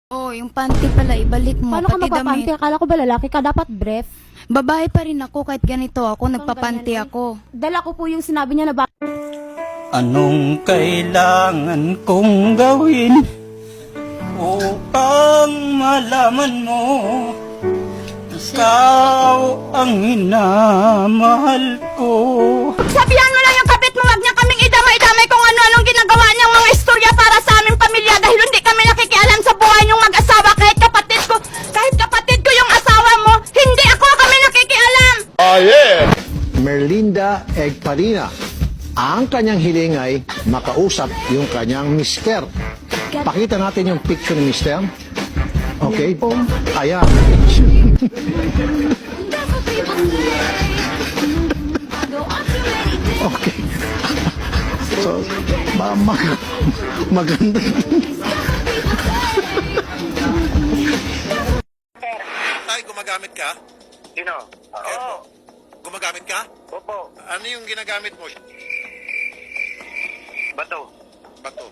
Oh, yung panty pala, ibalik mo. Paano ka Pati magpapanty? damit. Akala ko ba lalaki ka? Dapat brief. Babae pa rin ako kahit ganito ako, Kung nagpapanty ganyan, ako. Dala ko po yung sinabi niya na Anong kailangan kong gawin upang malaman mo ikaw ang minamahal ko? Sabihan mo lang yung kapit mo, wag niya kaming idamay-damay kung ano-anong ginagawa niyang mga istorya para sa aming pamilya dahil hindi kami nakikialam sa buhay niyong mag-asawa kahit kapatid ko yung asawa mo, hindi ako kami nakikialam! Merlinda Egparina. Ang kanyang hiling ay makausap yung kanyang mister. Pakita natin yung picture ni mister. Okay? Ayan. Okay. So, maganda. Tay, gumagamit ka? Sino? Oo. Gumagamit ka? Opo. Ano yung ginagamit mo? Bato. Bato.